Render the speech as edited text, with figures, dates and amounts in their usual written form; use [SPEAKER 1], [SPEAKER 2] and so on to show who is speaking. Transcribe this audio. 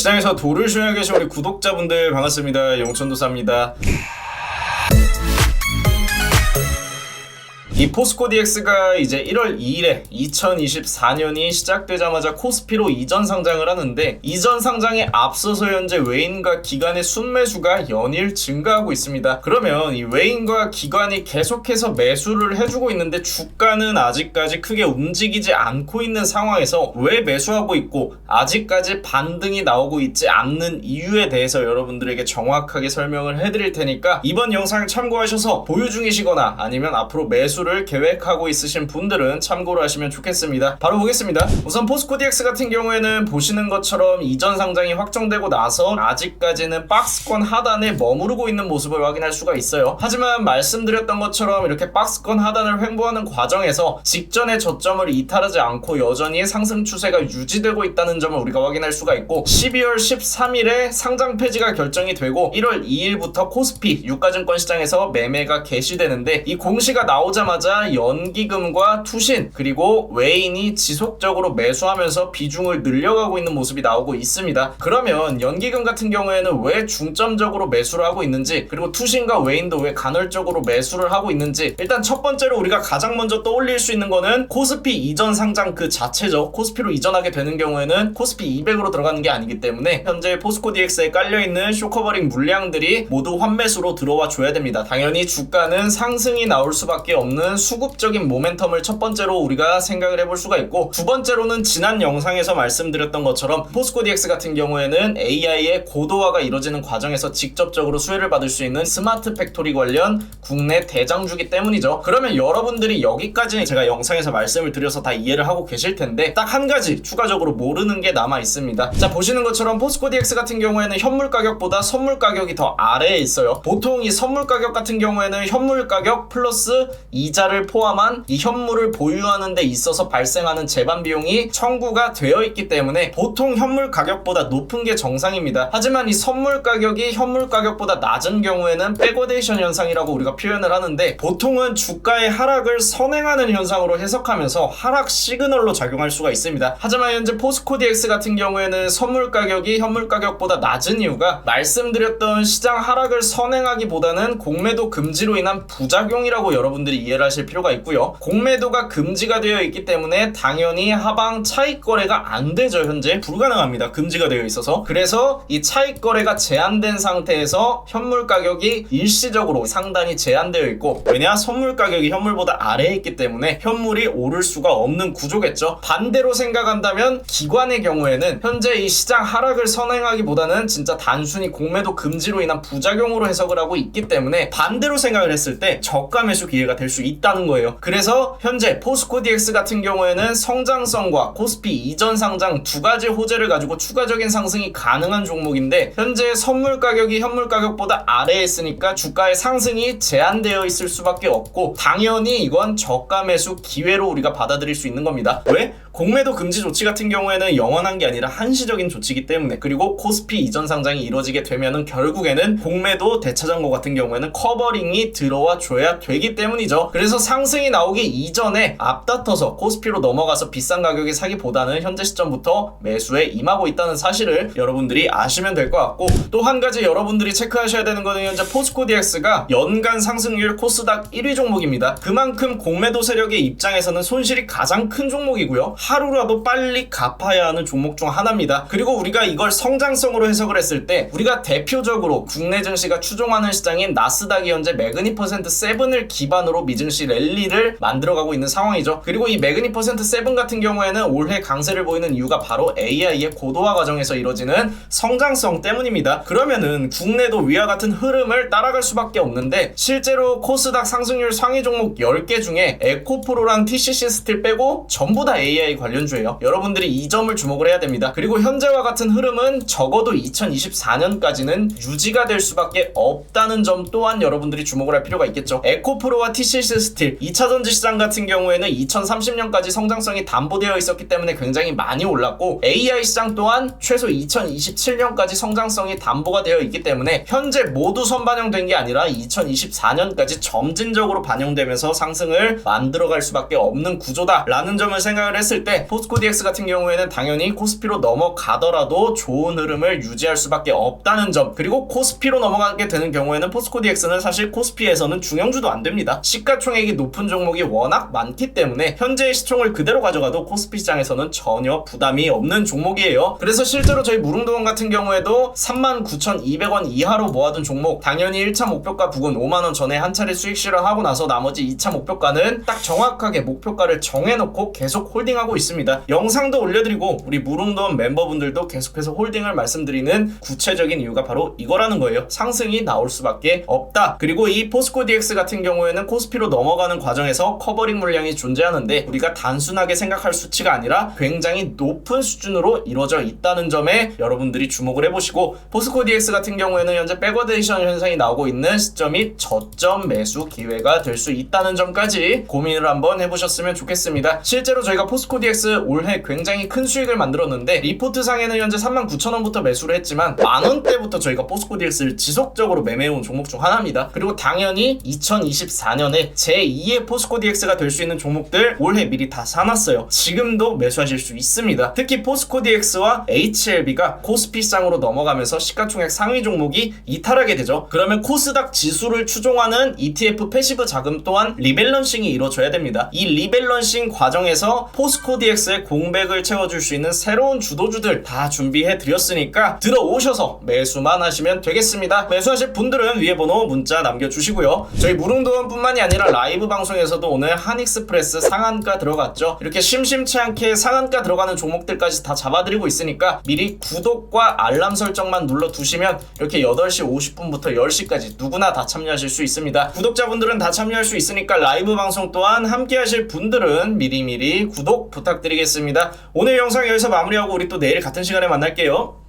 [SPEAKER 1] 시장에서 도를 쉬어 계신 우리 구독자분들 반갑습니다. 영천도사입니다. 이 포스코 DX가 이제 1월 2일에 2024년이 시작되자마자 코스피로 이전 상장을 하는데, 이전 상장에 앞서서 현재 외인과 기관의 순매수가 연일 증가하고 있습니다. 그러면 이 외인과 기관이 계속해서 매수를 해주고 있는데 주가는 아직까지 크게 움직이지 않고 있는 상황에서 왜 매수하고 있고 아직까지 반등이 나오고 있지 않는 이유에 대해서 여러분들에게 정확하게 설명을 해드릴 테니까 이번 영상을 참고하셔서 보유 중이시거나 아니면 앞으로 매수를 계획하고 있으신 분들은 참고로 하시면 좋겠습니다. 바로 보겠습니다. 우선 포스코 DX 같은 경우에는 보시는 것처럼 이전 상장이 확정되고 나서 아직까지는 박스권 하단에 머무르고 있는 모습을 확인할 수가 있어요. 하지만 말씀드렸던 것처럼 이렇게 박스권 하단을 횡보하는 과정에서 직전의 저점을 이탈하지 않고 여전히 상승 추세가 유지되고 있다는 점을 우리가 확인할 수가 있고, 12월 13일에 상장 폐지가 결정이 되고 1월 2일부터 코스피 유가증권 시장에서 매매가 개시되는데, 이 공시가 나오자마자 연기금과 투신 그리고 외인이 지속적으로 매수하면서 비중을 늘려가고 있는 모습이 나오고 있습니다. 그러면 연기금 같은 경우에는 왜 중점적으로 매수를 하고 있는지, 그리고 투신과 외인도 왜 간헐적으로 매수를 하고 있는지, 일단 첫 번째로 우리가 가장 먼저 떠올릴 수 있는 거는 코스피 이전 상장 그 자체죠. 코스피로 이전하게 되는 경우에는 코스피 200으로 들어가는 게 아니기 때문에 현재 포스코 DX에 깔려있는 쇼커버링 물량들이 모두 환매수로 들어와 줘야 됩니다. 당연히 주가는 상승이 나올 수밖에 없는 수급적인 모멘텀을 첫 번째로 우리가 생각을 해볼 수가 있고, 두 번째로는 지난 영상에서 말씀드렸던 것처럼 포스코 DX 같은 경우에는 AI의 고도화가 이루어지는 과정에서 직접적으로 수혜를 받을 수 있는 스마트 팩토리 관련 국내 대장주기 때문이죠. 그러면 여러분들이 여기까지 제가 영상에서 말씀을 드려서 다 이해를 하고 계실 텐데, 딱 한 가지 추가적으로 모르는 게 남아 있습니다. 자, 보시는 것처럼 포스코 DX 같은 경우에는 현물 가격보다 선물 가격이 더 아래에 있어요. 보통 이 선물 가격 같은 경우에는 현물 가격 플러스 이자를 포함한 이 현물을 보유하는 데 있어서 발생하는 재반 비용이 청구가 되어 있기 때문에 보통 현물 가격보다 높은 게 정상입니다. 하지만 이 선물 가격이 현물 가격보다 낮은 경우에는 백워데이션 현상이라고 우리가 표현을 하는데, 보통은 주가의 하락을 선행하는 현상으로 해석하면서 하락 시그널로 작용할 수가 있습니다. 하지만 현재 포스코 DX 같은 경우에는 선물 가격이 현물 가격보다 낮은 이유가 말씀드렸던 시장 하락을 선행하기보다는 공매도 금지로 인한 부작용이라고 여러분들이 이해를 하실 필요가 있고요. 공매도가 금지가 되어 있기 때문에 당연히 하방 차익 거래가 안 되죠. 현재 불가능합니다. 금지가 되어 있어서. 그래서 이 차익 거래가 제한된 상태에서 현물 가격이 일시적으로 상단이 제한되어 있고, 왜냐? 선물 가격이 현물보다 아래에 있기 때문에 현물이 오를 수가 없는 구조겠죠. 반대로 생각한다면 기관의 경우에는 현재 이 시장 하락을 선행하기보다는 진짜 단순히 공매도 금지로 인한 부작용으로 해석을 하고 있기 때문에 반대로 생각을 했을 때 저가 매수 기회가 될 수 있다는 거예요. 그래서 현재 포스코 DX 같은 경우에는 성장성과 코스피 이전 상장 두 가지 호재를 가지고 추가적인 상승이 가능한 종목인데, 현재 선물 가격이 현물 가격보다 아래에 있으니까 주가의 상승이 제한되어 있을 수밖에 없고, 당연히 이건 저가 매수 기회로 우리가 받아들일 수 있는 겁니다. 왜? 공매도 금지 조치 같은 경우에는 영원한 게 아니라 한시적인 조치이기 때문에, 그리고 코스피 이전 상장이 이루어지게 되면은 결국에는 공매도 대차장고 같은 경우에는 커버링이 들어와 줘야 되기 때문이죠. 그래서 상승이 나오기 이전에 앞다퉈서 코스피로 넘어가서 비싼 가격에 사기보다는 현재 시점부터 매수에 임하고 있다는 사실을 여러분들이 아시면 될 것 같고, 또 한 가지 여러분들이 체크하셔야 되는 거는 현재 포스코 DX가 연간 상승률 코스닥 1위 종목입니다. 그만큼 공매도 세력의 입장에서는 손실이 가장 큰 종목이고요. 하루라도 빨리 갚아야 하는 종목 중 하나입니다. 그리고 우리가 이걸 성장성으로 해석을 했을 때, 우리가 대표적으로 국내 증시가 추종하는 시장인 나스닥이 현재 매그니퍼센트 7을 기반으로 미증시 랠리를 만들어가고 있는 상황이죠. 그리고 이 매그니퍼센트 7 같은 경우에는 올해 강세를 보이는 이유가 바로 AI의 고도화 과정에서 이루어지는 성장성 때문입니다. 그러면은 국내도 위와 같은 흐름을 따라갈 수밖에 없는데, 실제로 코스닥 상승률 상위 종목 10개 중에 에코프로랑 TCC 스틸 빼고 전부 다 AI 관련주예요. 여러분들이 이 점을 주목을 해야 됩니다. 그리고 현재와 같은 흐름은 적어도 2024년까지는 유지가 될 수밖에 없다는 점 또한 여러분들이 주목을 할 필요가 있겠죠. 에코프로와 TCC 스틸 2차전지 시장 같은 경우에는 2030년까지 성장성이 담보되어 있었기 때문에 굉장히 많이 올랐고, AI 시장 또한 최소 2027년까지 성장성이 담보가 되어 있기 때문에 현재 모두 선반영된 게 아니라 2024년까지 점진적으로 반영되면서 상승을 만들어갈 수밖에 없는 구조다라는 점을 생각을 했을 했을 때 포스코 DX 같은 경우에는 당연히 코스피로 넘어가더라도 좋은 흐름을 유지할 수밖에 없다는 점, 그리고 코스피로 넘어가게 되는 경우에는 포스코 DX는 사실 코스피에서는 중형주도 안 됩니다. 시가총액이 높은 종목이 워낙 많기 때문에 현재의 시총을 그대로 가져가도 코스피 시장에서는 전혀 부담이 없는 종목이에요. 그래서 실제로 저희 무릉도원 같은 경우에도 39,200원 이하로 모아둔 종목, 당연히 1차 목표가 부근 5만원 전에 한 차례 수익 실현하고 나서 나머지 2차 목표가는 딱 정확하게 목표가를 정해놓고 계속 홀딩하고 있습니다. 영상도 올려드리고 우리 무릉도원 멤버분들도 계속해서 홀딩을 말씀드리는 구체적인 이유가 바로 이거라는 거예요. 상승이 나올 수밖에 없다. 그리고 이 포스코 DX 같은 경우에는 코스피로 넘어가는 과정에서 커버링 물량이 존재하는데 우리가 단순하게 생각할 수치가 아니라 굉장히 높은 수준으로 이루어져 있다는 점에 여러분들이 주목을 해보시고, 포스코 DX 같은 경우에는 현재 백워데이션 현상이 나오고 있는 시점이 저점 매수 기회가 될 수 있다는 점까지 고민을 한번 해보셨으면 좋겠습니다. 실제로 저희가 포스코 DX 올해 굉장히 큰 수익을 만들었는데 리포트상에는 현재 39,000원부터 매수를 했지만 만원대부터 저희가 포스코 DX를 지속적으로 매매해온 종목 중 하나입니다. 그리고 당연히 2024년에 제2의 포스코 DX가 될 수 있는 종목들 올해 미리 다 사놨어요. 지금도 매수하실 수 있습니다. 특히 포스코 DX와 HLB가 코스피 시장으로 넘어가면서 시가총액 상위 종목이 이탈하게 되죠. 그러면 코스닥 지수를 추종하는 ETF 패시브 자금 또한 리밸런싱이 이루어져야 됩니다. 이 리밸런싱 과정에서 포스코 DX의 공백을 채워줄 수 있는 새로운 주도주들 다 준비해 드렸으니까 들어오셔서 매수만 하시면 되겠습니다. 매수하실 분들은 위에 번호 문자 남겨주시고요. 저희 무릉도원 뿐만이 아니라 라이브 방송에서도 오늘 한익스프레스 상한가 들어갔죠. 이렇게 심심치 않게 상한가 들어가는 종목들까지 다 잡아드리고 있으니까 미리 구독과 알람 설정만 눌러두시면 이렇게 8시 50분부터 10시까지 누구나 다 참여하실 수 있습니다. 구독자분들은 다 참여할 수 있으니까 라이브 방송 또한 함께 하실 분들은 미리미리 구독 부탁드리겠습니다. 오늘 영상 여기서 마무리하고 우리 또 내일 같은 시간에 만날게요.